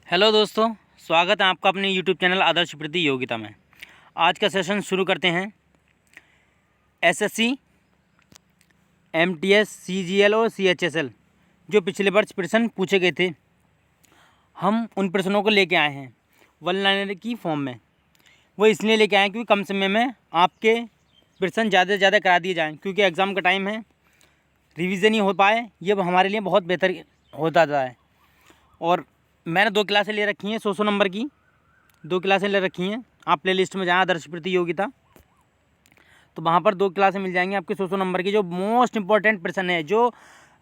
Hello दोस्तों, स्वागत है आपका अपने यूट्यूब चैनल आदर्श प्रति योग्यता में। आज का सेशन शुरू करते हैं। एसएससी, एमटीएस, सीजीएल और सीएचएसएल जो पिछले वर्ष प्रश्न पूछे गए थे, हम उन प्रश्नों को लेके आए हैं वन लाइनर की फॉर्म में। वो इसलिए लेके आए हैं क्योंकि कम समय में आपके प्रश्न ज़्यादा से ज़्यादा करा दिए जाएँ, क्योंकि एग्ज़ाम का टाइम है, रिवीजन ही हो पाए, ये हमारे लिए बहुत बेहतर होता है। और मैंने 2 क्लासें ले रखी हैं, 100 नंबर की 2 क्लासें ले रखी हैं। आप प्ले लिस्ट में जाएँ आदर्श प्रति योग्यता, तो वहाँ पर 2 क्लासें मिल जाएंगी आपके 100 नंबर की, जो मोस्ट इंपॉर्टेंट प्रश्न है, जो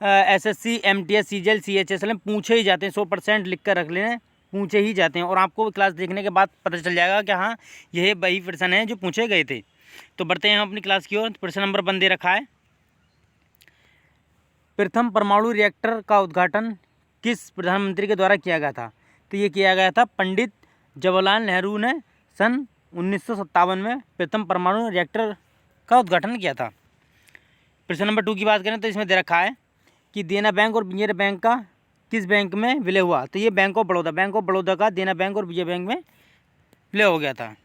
एसएससी, एमटीएस, सीजीएल, सीएचएसएल में पूछे ही जाते हैं। 100% लिख कर रख लें, पूछे ही जाते हैं। और आपको क्लास देखने के बाद पता चल जाएगा कि हाँ, यह वही प्रश्न है जो पूछे गए थे। तो बढ़ते हैं हम अपनी क्लास की ओर। प्रश्न नंबर 1 दे रखा है, प्रथम परमाणु रिएक्टर का उद्घाटन किस प्रधानमंत्री के द्वारा किया गया था? तो ये किया गया था पंडित जवाहरलाल नेहरू ने सन 1957 में प्रथम परमाणु रिएक्टर का उद्घाटन किया था। प्रश्न नंबर 2 की बात करें तो इसमें दे रखा है कि देना बैंक और विजय बैंक का किस बैंक में विलय हुआ? तो ये बैंक ऑफ बड़ौदा का देना बैंक और विजय बैंक में विलय हो गया था।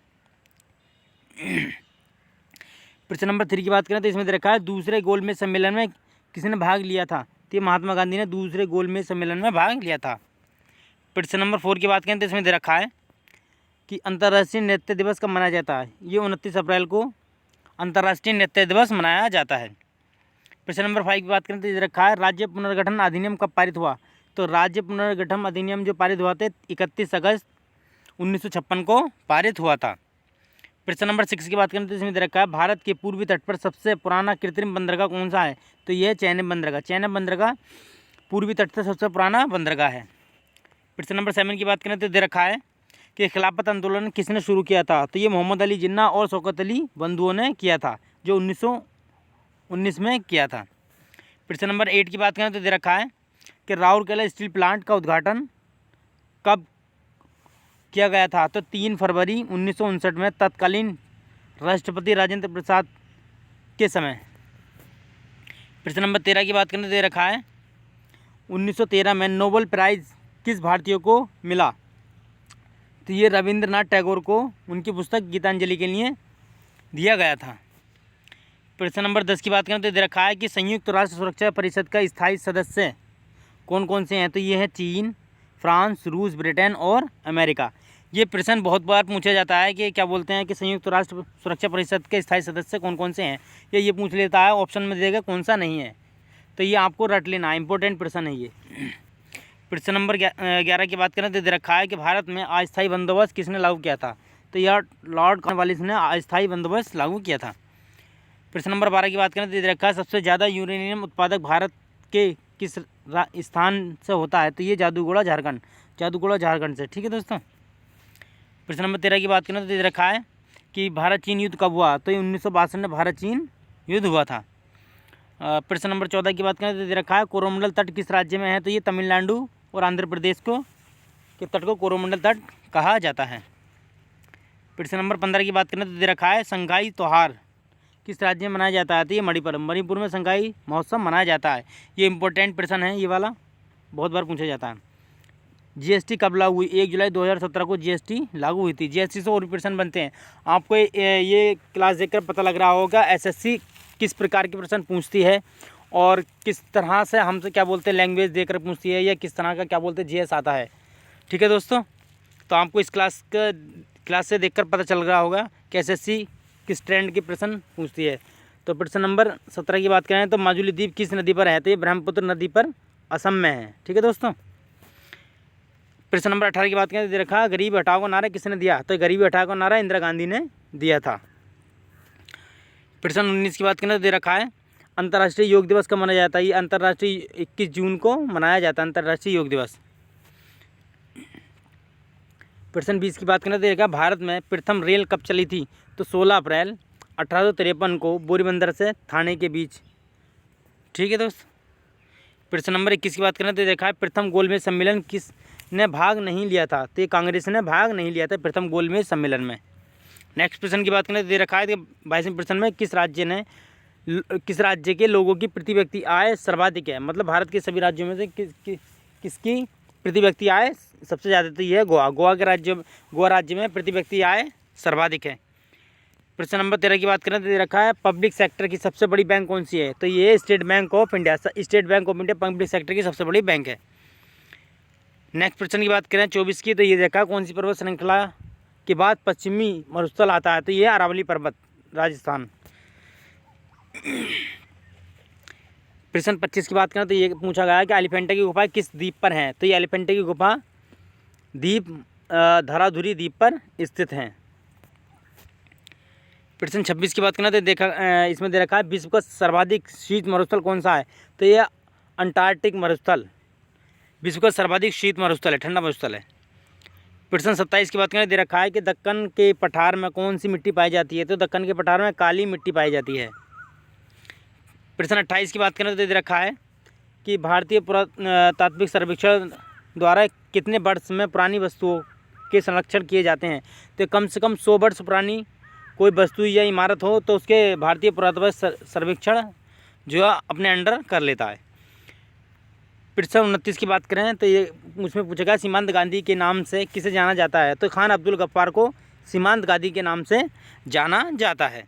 प्रश्न नंबर 3 की बात करें तो इसमें दे रखा है, दूसरे गोलमेज सम्मेलन में किसने भाग लिया था? तो महात्मा गांधी ने दूसरे गोलमेज सम्मेलन में भाग लिया था। प्रश्न नंबर 4 की बात करें तो इसमें दे रखा है कि अंतर्राष्ट्रीय नृत्य दिवस कब मनाया जाता है? ये 29 अप्रैल को अंतर्राष्ट्रीय नृत्य दिवस मनाया जाता है। प्रश्न नंबर 5 की बात करें तो दे रखा है, राज्य पुनर्गठन अधिनियम कब पारित हुआ? तो राज्य पुनर्गठन अधिनियम जो पारित हुआ था 31 अगस्त 1956 को पारित हुआ था। प्रश्न नंबर 6 की बात करें तो इसमें दे रखा है, भारत के पूर्वी तट पर सबसे पुराना कृत्रिम बंदरगाह कौन सा है? तो यह चैनब बंदरगाह पूर्वी तट से सबसे पुराना बंदरगाह है। प्रश्न नंबर 7 की बात करें तो दे रखा है कि खिलाफत आंदोलन किसने शुरू किया था? तो ये मोहम्मद अली जिन्ना और शौकत अली बंधुओं ने किया था, जो 1919 में किया था। प्रश्न नंबर 8 की बात करें तो दे रखा है कि राउरकेला स्टील प्लांट का उद्घाटन कब किया गया था? तो 3 फरवरी 1959 में तत्कालीन राष्ट्रपति राजेंद्र प्रसाद के समय। प्रश्न नंबर 13 की बात करें तो दे रखा है, 1913 में नोबेल प्राइज़ किस भारतीय को मिला? तो ये रविंद्रनाथ टैगोर को उनकी पुस्तक गीतांजलि के लिए दिया गया था। प्रश्न नंबर 10 की बात करें तो दे रखा है कि संयुक्त राष्ट्र सुरक्षा परिषद का स्थायी सदस्य कौन कौन से हैं? तो ये है चीन, फ्रांस, रूस, ब्रिटेन और अमेरिका। ये प्रश्न बहुत बार पूछा जाता है कि क्या बोलते हैं कि संयुक्त राष्ट्र सुरक्षा परिषद के स्थायी सदस्य कौन कौन से हैं, या ये पूछ लेता है, ऑप्शन में देगा कौन सा नहीं है। तो ये आपको रट लेना है, इंपॉर्टेंट प्रश्न है ये। प्रश्न नंबर 11 की बात करें तो दे रखा है कि भारत में अस्थायी बंदोबस्त किसने लागू किया था? तो यह लॉर्ड कॉर्नवालिस ने अस्थायी बंदोबस्त लागू किया था। प्रश्न नंबर 12 की बात करें तो दे रखा है, सबसे ज़्यादा यूरेनियम उत्पादक भारत के किस स्थान से होता है? तो ये जादूगोड़ा झारखंड से। ठीक है दोस्तों। प्रश्न नंबर 13 की बात करें तो दे रखा है कि भारत चीन युद्ध कब हुआ? तो 1962 में भारत चीन युद्ध हुआ था। प्रश्न नंबर 14 की बात करें तो दे रखा है, कोरोमंडल तट किस राज्य में है? तो ये तमिलनाडु और आंध्र प्रदेश के तट को कोरोमंडल तट कहा जाता है। प्रश्न नंबर 15 की बात करें तो दे रखा है, संगाई त्योहार किस राज्य में मनाया जाता है? तो ये मणिपुर में संगाई महोत्सव मनाया जाता है। ये इंपॉर्टेंट प्रश्न है, ये वाला बहुत बार पूछा जाता है। जीएसटी कब लागू हुई? 1 जुलाई 2017 को जीएसटी लागू हुई थी। जीएसटी से और भी प्रश्न बनते हैं। आपको ये क्लास देखकर पता लग रहा होगा एसएससी किस प्रकार के प्रश्न पूछती है और किस तरह से हमसे क्या बोलते हैं लैंग्वेज देकर पूछती है, या किस तरह का क्या बोलते हैं जीएस आता है। ठीक है दोस्तों, तो आपको इस क्लास से देखकर पता चल रहा होगा कि एसएससी किस ट्रेंड के प्रश्न पूछती है। तो प्रश्न नंबर 17 की बात करें तो माजुली द्वीप किस नदी पर है? तो ये ब्रह्मपुत्र नदी पर असम में है। ठीक है दोस्तों। प्रश्न नंबर 18 की बात करें तो दे रखा, गरीब हटाओ का नारा किसने दिया? तो गरीबी हटाओ का नारा इंदिरा गांधी ने दिया था। प्रश्न 19 की बात करें तो दे रखा है, अंतर्राष्ट्रीय योग दिवस कब मनाया जाता है? ये अंतर्राष्ट्रीय 21 जून को मनाया जाता है, अंतर्राष्ट्रीय योग दिवस। प्रश्न 20 की बात करें तो दे रखा, भारत में प्रथम रेल कब चली थी? तो 16 अप्रैल 1853 को बोरीबंदर से थाने के बीच। ठीक है दोस्त। प्रश्न नंबर 21 की बात करें तो देखा है, प्रथम गोलमेज सम्मेलन किस ने भाग नहीं लिया था? तो कांग्रेस ने भाग नहीं लिया था प्रथम गोलमेज सम्मेलन में। नेक्स्ट प्रश्न की बात करें तो दे रखा है कि 22वें प्रश्न में किस राज्य के लोगों की प्रति व्यक्ति आय सर्वाधिक है? मतलब भारत के सभी राज्यों में से किसकी प्रति व्यक्ति आय सबसे ज़्यादा तो ये है गोवा। गोवा राज्य में प्रति व्यक्ति आय सर्वाधिक है। प्रश्न नंबर 13 की बात करें तो दे रखा है पब्लिक सेक्टर की सबसे बड़ी बैंक कौन सी है? तो ये state bank of India. State bank of India public sector की सबसे बड़ी बैंक है। नेक्स्ट प्रश्न की बात करें 24 की, तो ये देखा कौन सी पर्वत श्रृंखला के बाद पश्चिमी मरुस्थल आता है? तो ये अरावली पर्वत, राजस्थान। प्रश्न 25 की बात करें तो ये पूछा गया है कि एलिफेंटा की गुफा किस द्वीप पर है? तो ये एलिफेंटा की गुफा द्वीप धराधुरी द्वीप पर स्थित है। प्रश्न 26 की बात करें तो देखा इसमें दे रखा है विश्व का सर्वाधिक शीत मरुस्थल कौन सा है? तो ये अंटार्कटिक मरुस्थल विश्व का सर्वाधिक शीत मरुस्थल है, ठंडा मरुस्थल है। प्रश्न 27 की बात करें दे रखा है कि दक्कन के पठार में कौन सी मिट्टी पाई जाती है? तो दक्कन के पठार में काली मिट्टी पाई जाती है। प्रश्न 28 की बात करें तो दे रखा है कि भारतीय पुरातात्विक सर्वेक्षण द्वारा कितने वर्ष में पुरानी वस्तुओं के संरक्षण किए जाते हैं? तो कम से कम 100 वर्ष पुरानी कोई वस्तु या इमारत हो तो उसके भारतीय पुरातत्व सर्वेक्षण जो है अपने अंडर कर लेता है। प्रश्न 29 की बात करें तो ये उसमें पूछा गया सीमांत गांधी के नाम से किसे जाना जाता है? तो खान अब्दुल गफ्फार को सीमांत गांधी के नाम से जाना जाता है।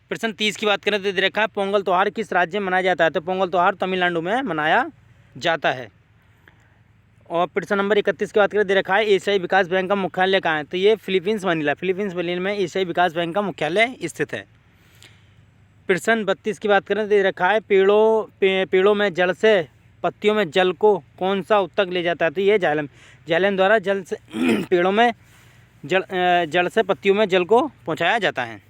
प्रश्न 30 की बात करें तो दे रखा है पोंगल त्यौहार किस राज्य में मनाया जाता है? तो पोंगल त्यौहार तमिलनाडु में मनाया जाता है। और प्रश्न नंबर 31 की बात करें दे रखा है एशियाई विकास बैंक का मुख्यालय कहाँ है? तो ये फिलीपींस मनीला में एशियाई विकास बैंक का मुख्यालय स्थित है। प्रश्न 32 की बात करें तो दे रखा है पेड़ों में जड़ से पत्तियों में जल को कौन सा उत्तक ले जाता है? तो ये जाइलम द्वारा जल से पेड़ों में जड़ से पत्तियों में जल को पहुँचाया जाता है।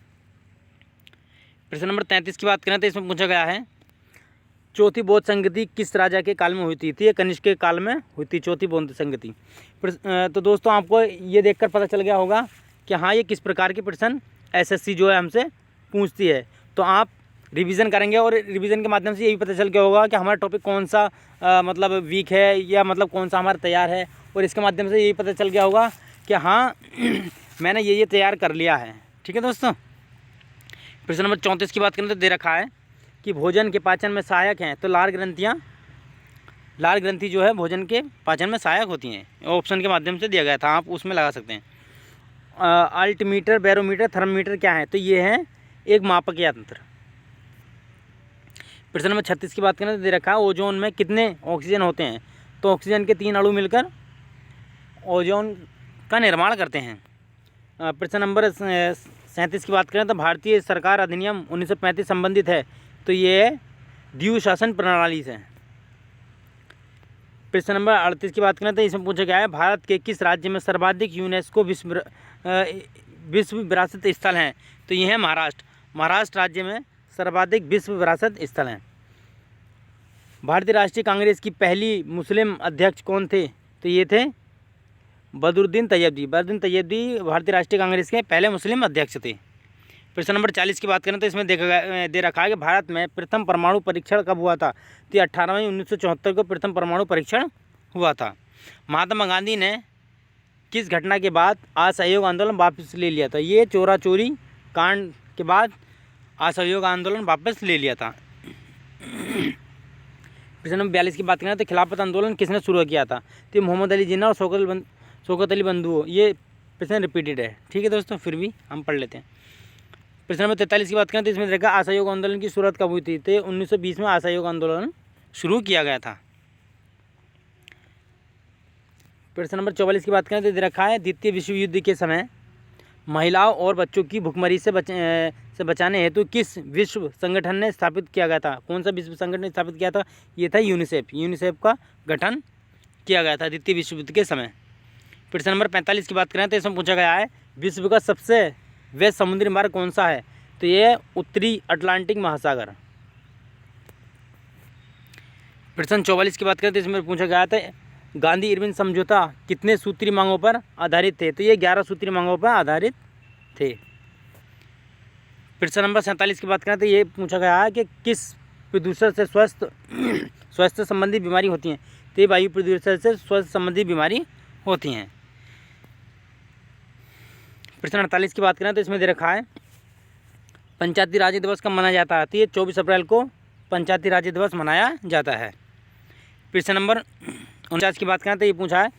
प्रश्न नंबर 33 की बात करें तो इसमें पूछा गया है चौथी बौद्ध संगति किस राजा के काल में हुई थी? तो ये कनिष्क के काल में हुई थी चौथी बौद्ध संगति। तो दोस्तों आपको ये देखकर पता चल गया होगा कि हाँ ये किस प्रकार के प्रश्न एसएससी जो है हमसे पूछती है। तो आप रिवीजन करेंगे और रिवीजन के माध्यम से ये भी पता चल गया होगा कि हमारा टॉपिक कौन सा मतलब वीक है या मतलब कौन सा हमारा तैयार है। और इसके माध्यम से यही पता चल गया होगा कि हाँ मैंने ये तैयार कर लिया है। ठीक है दोस्तों। प्रश्न नंबर 34 की बात करें तो दे रखा है कि भोजन के पाचन में सहायक हैं। तो लार ग्रंथि जो है भोजन के पाचन में सहायक होती हैं। ऑप्शन के माध्यम से दिया गया था, आप उसमें लगा सकते हैं। अल्टीमीटर, बैरोमीटर, थर्मोमीटर क्या है? तो ये है एक मापक यंत्र। प्रश्न नंबर 36 की बात करें तो दे रखा है ओजोन में कितने ऑक्सीजन होते हैं? तो ऑक्सीजन के 3 अणु मिलकर ओजोन का निर्माण करते हैं। प्रश्न नंबर 37 की बात करें तो भारतीय सरकार अधिनियम 1935 संबंधित है। तो ये द्वीप शासन प्रणाली से। प्रश्न नंबर 38 की बात करें तो इसमें पूछा गया है भारत के किस राज्य में सर्वाधिक यूनेस्को विश्व विरासत स्थल हैं? तो ये है महाराष्ट्र राज्य में सर्वाधिक विश्व विरासत स्थल हैं। भारतीय राष्ट्रीय कांग्रेस की पहली मुस्लिम अध्यक्ष कौन थे? तो ये थे बदरुद्दीन तैयबजी। भारतीय राष्ट्रीय कांग्रेस के पहले मुस्लिम अध्यक्ष थे। प्रश्न नंबर 40 की बात करें तो इसमें दे रखा है कि भारत में प्रथम परमाणु परीक्षण कब हुआ था? तो 18 मई 1974 को प्रथम परमाणु परीक्षण हुआ था। महात्मा गांधी ने किस घटना के बाद असहयोग आंदोलन वापस ले लिया था? ये चोरा चोरी कांड के बाद असहयोग आंदोलन वापस ले लिया था। प्रश्न नंबर 42 की बात करें तो खिलाफत आंदोलन किसने शुरू किया था? तो मोहम्मद अली जिन्ना और शौकत अली बंधु। ये प्रश्न रिपीटेड है। ठीक है दोस्तों, फिर भी हम पढ़ लेते हैं। प्रश्न नंबर 43 की बात करें तो इसमें देखा असहयोग आंदोलन की शुरुआत कब हुई थी? तो 1920 में असहयोग आंदोलन शुरू किया गया था। प्रश्न नंबर 44 की बात करें तो दे रखा है द्वितीय विश्व युद्ध के समय महिलाओं और बच्चों की भुखमरी से बचाने हेतु किस विश्व संगठन ने स्थापित किया गया था? कौन सा विश्व संगठन ने स्थापित किया था? ये था यूनिसेफ का गठन किया गया था द्वितीय विश्व युद्ध के समय। प्रश्न नंबर 45 की बात करें तो इसमें पूछा गया है विश्व का सबसे व्यस्त समुद्री मार्ग कौन सा है? तो ये उत्तरी अटलांटिक महासागर। प्रश्न 44 की बात करें तो इसमें पूछा गया था गांधी इरविन समझौता कितने सूत्री मांगों पर आधारित थे? तो ये 11 सूत्री मांगों पर आधारित थे। प्रश्न नंबर 47 की बात करें तो ये पूछा गया है कि किस प्रदूषण से स्वास्थ्य संबंधी बीमारी होती हैं? तो ये वायु प्रदूषण से स्वास्थ्य संबंधी बीमारी होती हैं। प्रश्न 48 की बात करें तो इसमें दे रखा है पंचायती राज्य दिवस कब मनाया जाता है? तो ये 24 अप्रैल को पंचायती राज्य दिवस मनाया जाता है। प्रश्न नंबर 49 की बात करें तो ये पूछा है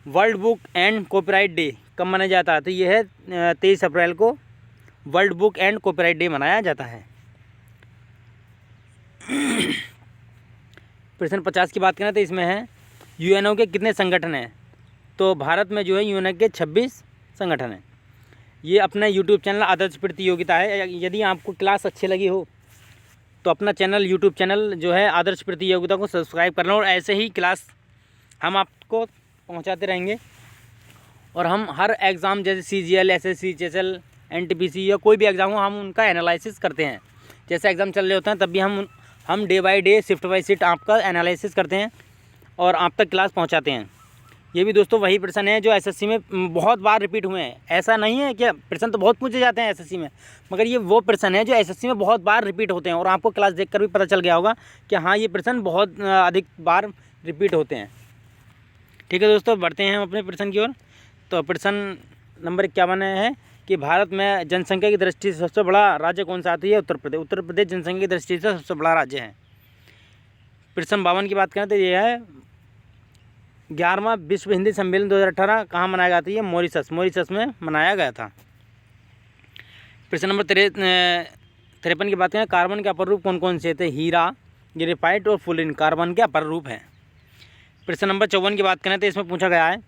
world book and copyright day कब मनाया जाता है? तो ये है 23 अप्रैल को world book and copyright day मनाया जाता है। प्रश्न 50 की बात करें तो इसमें है यूएनओ के कितने संगठन हैं? तो भारत में जो है यूएनओ के 26 संगठन हैं। ये अपना यूट्यूब चैनल आदर्श प्रतियोगिता है। यदि आपको क्लास अच्छी लगी हो तो अपना चैनल यूट्यूब चैनल जो है आदर्श प्रतियोगिता को सब्सक्राइब करना, और ऐसे ही क्लास हम आपको पहुंचाते रहेंगे। और हम हर एग्ज़ाम जैसे सीजीएल, एसएससी, एचएसएल, एनटीपीसी या कोई भी एग्ज़ाम हो, हम उनका एनालिसिस करते हैं। जैसे एग्ज़ाम चल रहे होते हैं तब भी हम day by day, shift by shift आपका एनालिसिस करते हैं और आप तक क्लास पहुंचाते हैं। ये भी दोस्तों वही प्रश्न है जो एसएससी में बहुत बार रिपीट हुए हैं। ऐसा नहीं है कि प्रश्न तो बहुत पूछे जाते हैं एसएससी में, मगर ये वो प्रश्न है जो एसएससी में बहुत बार रिपीट होते हैं, और आपको क्लास देखकर भी पता चल गया होगा कि हाँ, ये प्रश्न बहुत अधिक बार रिपीट होते हैं। ठीक है दोस्तों, बढ़ते हैं हम अपने प्रश्न की ओर। तो प्रश्न नंबर 51 है कि भारत में जनसंख्या की दृष्टि से सबसे बड़ा राज्य कौन सा आता है? उत्तर प्रदेश। उत्तर प्रदेश जनसंख्या की दृष्टि से सबसे बड़ा राज्य है। प्रश्न 52 की बात करें तो ये है 11वां विश्व हिंदी सम्मेलन 2018 कहाँ मनाया गया था? ये मॉरिशस में मनाया गया था। प्रश्न नंबर 53 की बात करें कार्बन के अपर रूप कौन कौन से थे? हीरा, ग्रेफाइट और फ्लोरीन कार्बन के अपर रूप हैं। प्रश्न नंबर 54 की बात करें तो इसमें पूछा गया है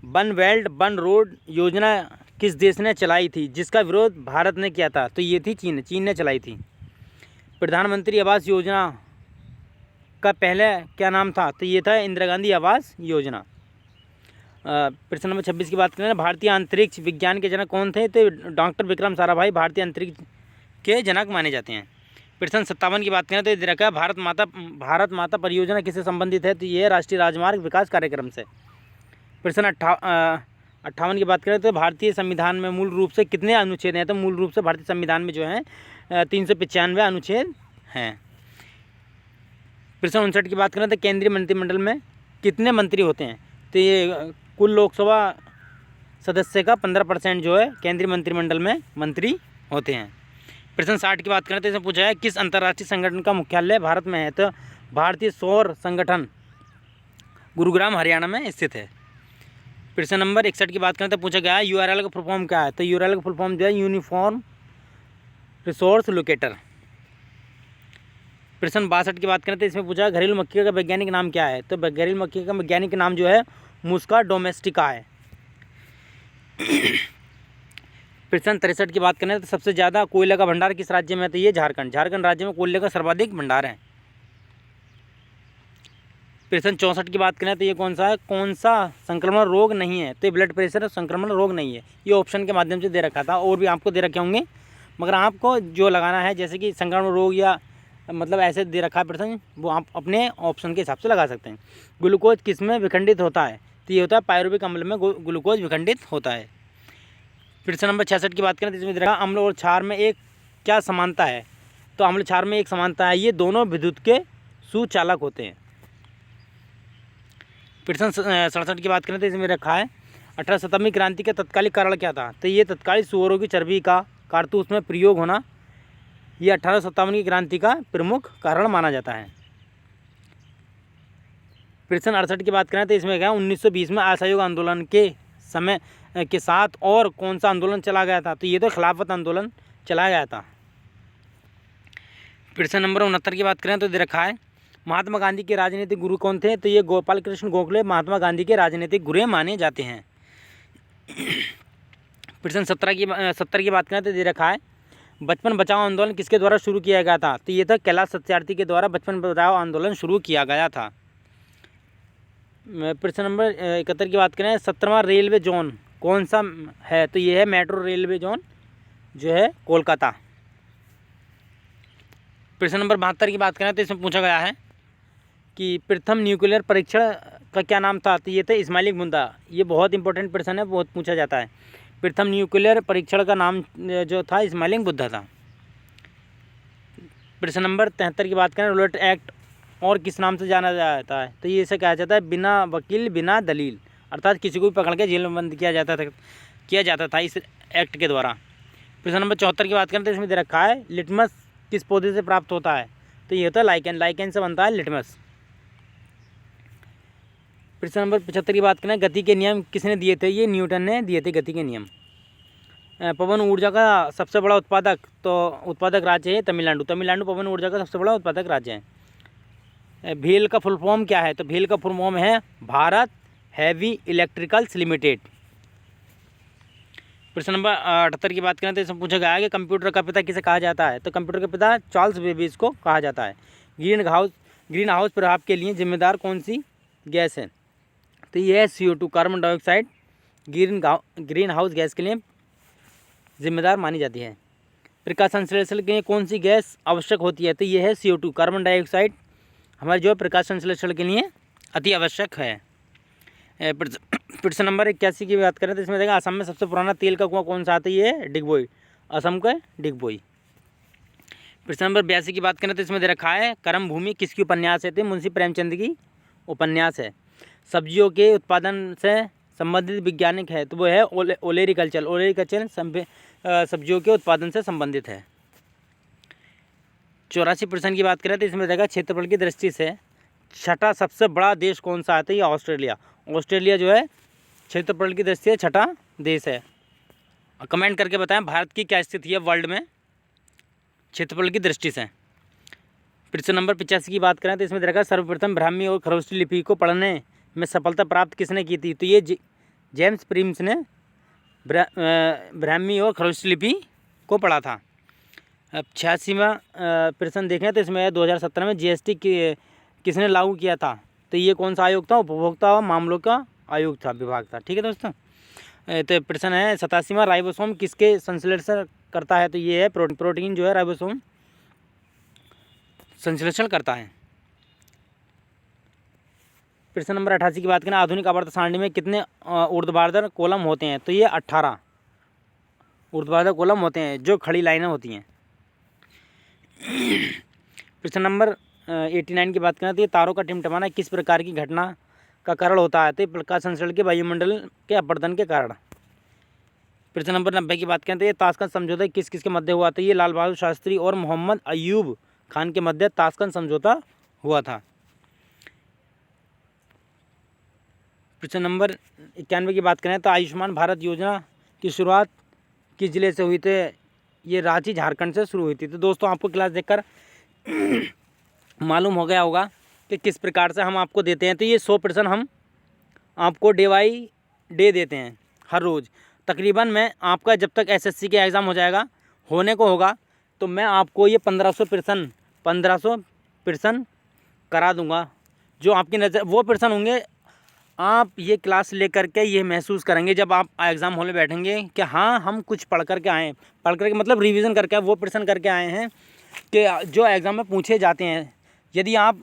वन बेल्ट वन रोड योजना किस देश ने चलाई थी जिसका विरोध भारत ने किया था? तो ये थी चीन ने चलाई थी। प्रधानमंत्री आवास योजना का पहले क्या नाम था? तो ये था इंदिरा गांधी आवास योजना। प्रश्न नंबर 26 की बात करें भारतीय अंतरिक्ष विज्ञान के जनक कौन थे? तो डॉक्टर विक्रम साराभाई भारतीय अंतरिक्ष के जनक माने जाते हैं। प्रश्न 57 की बात करें तो ये रखा भारत माता परियोजना किससे संबंधित है? तो ये राष्ट्रीय राजमार्ग विकास कार्यक्रम से। प्रश्न 58 की बात करें तो भारतीय संविधान में मूल रूप से कितने अनुच्छेद हैं? तो मूल रूप से भारतीय संविधान में जो है 395 अनुच्छेद हैं। प्रश्न 59 की बात करें तो केंद्रीय मंत्रिमंडल में कितने मंत्री होते हैं? तो ये कुल लोकसभा सदस्य का 15% जो है केंद्रीय मंत्रिमंडल में मंत्री होते हैं। प्रश्न 60 की बात करें तो इसमें पूछा है किस अंतर्राष्ट्रीय संगठन का मुख्यालय भारत में है? तो भारतीय सौर संगठन गुरुग्राम हरियाणा में स्थित है। प्रश्न नंबर 61 की बात करें तो पूछा गया है यूआरएल का फुल फॉर्म क्या है? तो यूआरएल का फुल फॉर्म जो है यूनिफॉर्म रिसोर्स लोकेटर। प्रश्न 62 की बात करें तो इसमें पूछा घरेलू मक्खी का वैज्ञानिक नाम क्या है? तो घरेलू मक्खी का वैज्ञानिक नाम जो है मुस्का डोमेस्टिका है। प्रश्न 63 की बात करें तो सबसे ज़्यादा कोयले का भंडार किस राज्य में है? तो ये झारखंड राज्य में कोयले का सर्वाधिक भंडार है। प्रश्न 64 की बात करें तो ये कौन सा संक्रमण रोग नहीं है? तो ब्लड प्रेशर संक्रमण रोग नहीं है। ये ऑप्शन के माध्यम से दे रखा था, और भी आपको दे रखे होंगे, मगर आपको जो लगाना है जैसे कि संक्रमण रोग या मतलब ऐसे दे रखा है प्रश्न, वो आप अपने ऑप्शन के हिसाब से लगा सकते हैं। ग्लूकोज किस में विखंडित होता है? तो ये होता है पायरुविक अम्ल में ग्लूकोज विखंडित होता है। प्रश्न नंबर 66 की बात करें तो इसमें देखा अम्ल और क्षार में एक क्या समानता है? तो अम्ल क्षार में एक समानता है, ये दोनों विद्युत के सुचालक होते हैं। प्रश्न 67 की बात करें तो इसमें रखा है 18वीं क्रांति का तत्कालिक कारण क्या था? तो ये तत्कालिक सुअरों की चर्बी का कारतूस में प्रयोग होना, ये 1857 की क्रांति का प्रमुख कारण माना जाता है। प्रश्न 68 की बात करें तो इसमें क्या 1920 में असहयोग आंदोलन के समय के साथ और कौन सा आंदोलन चला गया था? तो ये तो खिलाफत आंदोलन चलाया गया था। प्रश्न नंबर 69 की बात करें तो दे रखा है महात्मा गांधी के राजनीतिक गुरु कौन थे? तो ये गोपाल कृष्ण गोखले महात्मा गांधी के राजनीतिक गुरु माने जाते हैं। प्रश्न 70 की बात करें तो दे रखा है बचपन बचाओ आंदोलन किसके द्वारा शुरू किया गया था? तो ये था कैलाश सत्यार्थी के द्वारा बचपन बचाओ आंदोलन शुरू किया गया था। प्रश्न नंबर 71 की बात करें 17वां रेलवे जोन कौन सा है? तो ये है मेट्रो रेलवे जोन जो है कोलकाता। प्रश्न नंबर 72 की बात करें तो इसमें पूछा गया है कि प्रथम न्यूक्लियर परीक्षण का क्या नाम था? तो ये थे इस्माइलिक मुद्दा। ये बहुत इंपॉर्टेंट प्रश्न है, बहुत पूछा जाता है। प्रथम न्यूक्लियर परीक्षण का नाम जो था इस्माइलिक मुद्दा था। प्रश्न नंबर 73 की बात करें रूलेट एक्ट और किस नाम से जाना जाता है? तो ये इसे कहा जाता है बिना वकील बिना दलील, अर्थात किसी को भी पकड़ के जेल में बंद किया जाता था इस एक्ट के द्वारा। प्रश्न नंबर 74 की बात करें तो इसमें दे रखा है लिटमस किस पौधे से प्राप्त होता है? तो ये होता है लाइकेन से बनता है लिटमस। प्रश्न नंबर 75 की बात करें, गति के नियम किसने दिए थे? ये न्यूटन ने दिए थे गति के नियम। पवन ऊर्जा का सबसे बड़ा उत्पादक राज्य है तमिलनाडु। तमिलनाडु पवन ऊर्जा का सबसे बड़ा उत्पादक राज्य है। भेल का फुल फॉर्म क्या है? तो भेल का फुल फॉर्म है भारत हैवी इलेक्ट्रिकल्स लिमिटेड। प्रश्न नंबर 78 की बात करें तो इसमें पूछा गया है कि कंप्यूटर का पिता किसे कहा जाता है? तो कंप्यूटर का पिता चार्ल्स बेबेज को कहा जाता है। ग्रीन हाउस प्रभाव के लिए जिम्मेदार कौन सी गैस है? तो ये है CO2, carbon dioxide green house gas के लिए जिम्मेदार मानी जाती है। प्रकाश संश्लेषण के लिए कौन सी गैस आवश्यक होती है? तो ये है CO2, कार्बन डाइऑक्साइड हमारे जो प्रकाश संश्लेषण के लिए अति आवश्यक है। प्रश्न नंबर 81 की बात करें तो इसमें देखा असम में सबसे पुराना तेल का कुआं कौन सा आता है? ये है डिगबोई, असम का डिगबोई। प्रश्न नंबर 82 की बात करें तो इसमें दे रखा है कर्म भूमि किसकी उपन्यास है? तो मुंशी प्रेमचंद की उपन्यास है। सब्जियों के उत्पादन से संबंधित वैज्ञानिक है तो वो है ओलेरिकल्चर सब्जियों के उत्पादन से संबंधित है। 84% की बात करें तो इसमें देखा क्षेत्रफल की दृष्टि से छठा सबसे बड़ा देश कौन सा आता है? ये ऑस्ट्रेलिया। ऑस्ट्रेलिया जो है क्षेत्रफल की दृष्टि से छठा देश है। कमेंट करके बताएं भारत की क्या स्थिति है वर्ल्ड में क्षेत्रफल की दृष्टि से। प्रश्न नंबर 85 की बात करें तो इसमें देखा सर्वप्रथम ब्राह्मी और खरोष्ठी लिपि को पढ़ने में सफलता प्राप्त किसने की थी? तो ये जेम्स प्रिम्स ने ब्राह्मी और खरोष्ठी लिपि को पढ़ा था। अब 86वां प्रश्न देखें तो इसमें 2017 में GST किसने लागू किया था? तो ये कौन सा आयोग था? उपभोक्ता मामलों का आयोग था, विभाग था। ठीक है दोस्तों। तो प्रश्न है 87वां राइबोसोम किसके संश्लेषण करता है? तो ये है प्रोटीन जो है राइबोसोम संश्लेषण करता है। प्रश्न नंबर 88 की बात करें आधुनिक आवर्त सारणी में कितने ऊर्ध्वाधर कॉलम होते हैं? तो ये 18 ऊर्ध्वाधर कॉलम होते हैं जो खड़ी लाइनें होती हैं। प्रश्न नंबर 89 की बात करें तो ये तारों का टिमटिमाना किस प्रकार की घटना का कारण होता है? तो प्रकाश संश्लेषण के वायुमंडल के अपवर्तन के कारण। प्रश्न नंबर 90 की बात करें तो ये ताशकंद समझौता किस किस के मध्य हुआ था? ये लाल बहादुर शास्त्री और मोहम्मद अयूब खान के मध्य ताशकंद समझौता हुआ था। प्रश्न नंबर 91 की बात करें तो आयुष्मान भारत योजना की शुरुआत किस जिले से हुई थी? ये रांची झारखंड से शुरू हुई थी। तो दोस्तों आपको क्लास देखकर मालूम हो गया होगा कि किस प्रकार से हम आपको देते हैं। तो ये 100% हम आपको डे बाई डे देते हैं हर रोज़। तकरीबन मैं आपका जब तक SSC के एग्ज़ाम हो जाएगा होने को होगा तो मैं आपको ये 1500% करा दूंगा। जो आपकी नज़र वो पर्सन होंगे आप ये क्लास लेकर के ये महसूस करेंगे जब आप एग्ज़ाम हॉल में बैठेंगे कि हाँ हम कुछ पढ़ करके आए हैं। पढ़ करके मतलब रिवीजन करके वो पर्सन करके आए हैं कि जो एग्ज़ाम में पूछे जाते हैं। यदि आप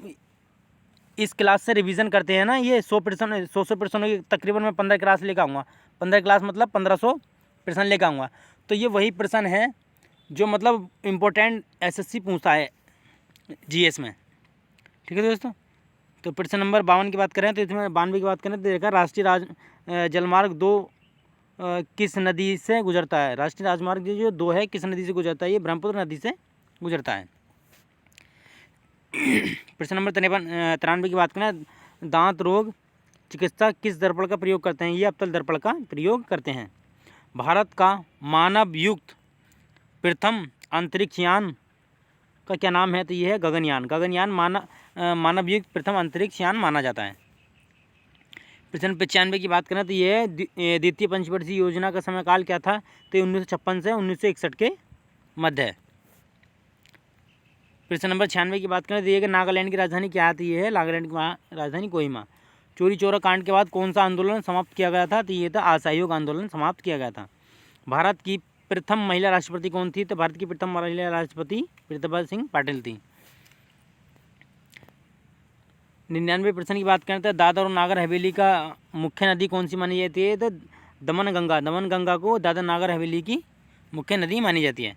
इस क्लास से रिवीजन करते हैं ना ये 100% तकरीबन मैं 15 क्लास लेकर आऊँगा। 15 क्लास मतलब 1500% लेकर आऊँगा। तो ये वही पर्सन है जो मतलब इम्पोर्टेंट SSC पूछता है GS में। ठीक है दोस्तों। तो प्रश्न नंबर 52 की बात करें तो इसमें 92 की बात करें तो देखा राष्ट्रीय जलमार्ग 2 किस नदी से गुजरता है? राष्ट्रीय राजमार्ग जो 2 है किस नदी से गुजरता है? ये ब्रह्मपुत्र नदी से गुजरता है। प्रश्न नंबर 93 की बात करें दांत रोग चिकित्सा किस दर्पण का प्रयोग करते हैं? ये अवतल दर्पण का प्रयोग करते हैं। भारत का मानव युक्त प्रथम अंतरिक्ष यान का क्या नाम है? तो ये है गगनयान। गगनयान मानव युक्त प्रथम अंतरिक्ष यान माना जाता है। प्रश्न 95 की बात करें तो ये द्वितीय पंचवर्षीय योजना का समयकाल क्या था? तो ये 1956 से 1961 के मध्य है। प्रश्न नंबर 96 की बात करें तो ये कि नागालैंड की राजधानी क्या आती है? नागालैंड की राजधानी कोहिमा। चोरी चोरा कांड के बाद कौन सा आंदोलन समाप्त किया गया था? तो ये था असहयोग आंदोलन समाप्त किया गया था। भारत की प्रथम महिला राष्ट्रपति कौन थी? तो भारत की प्रथम महिला राष्ट्रपति प्रतिभा सिंह पाटिल थी। 99 प्रश्न की बात करें तो दादर और नागर हवेली का मुख्य नदी कौन सी मानी जाती है? तो दमन गंगा को दादर नागर हवेली की मुख्य नदी मानी जाती है।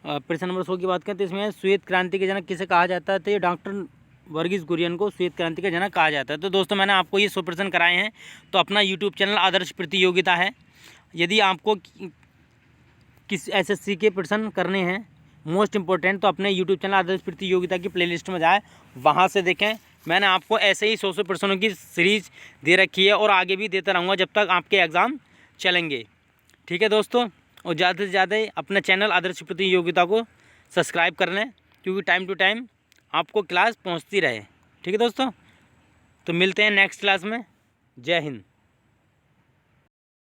प्रश्न नंबर 100 की बात करें तो इसमें श्वेत क्रांति के जनक किसे कहा जाता है? तो ये डॉक्टर वर्गीस कुरियन को श्वेत क्रांति का जनक कहा जाता है। तो दोस्तों मैंने आपको ये 100% कराए हैं। तो अपना YouTube चैनल आदर्श प्रतियोगिता है। यदि आपको किस SSC के प्रश्न करने हैं मोस्ट इम्पोर्टेंट तो अपने YouTube चैनल आदर्श प्रतियोगिता की प्लेलिस्ट में जाए, वहाँ से देखें मैंने आपको ऐसे ही 100 प्रश्नों की सीरीज़ दे रखी है और आगे भी देता रहूँगा जब तक आपके एग्ज़ाम चलेंगे। ठीक है दोस्तों, और ज़्यादा से ज़्यादा अपना चैनल आदर्श प्रतियोगिता को सब्सक्राइब कर लें, क्योंकि टाइम टू टाइम आपको क्लास पहुंचती रहे। ठीक है दोस्तों, तो मिलते हैं नेक्स्ट क्लास में। जय हिंद।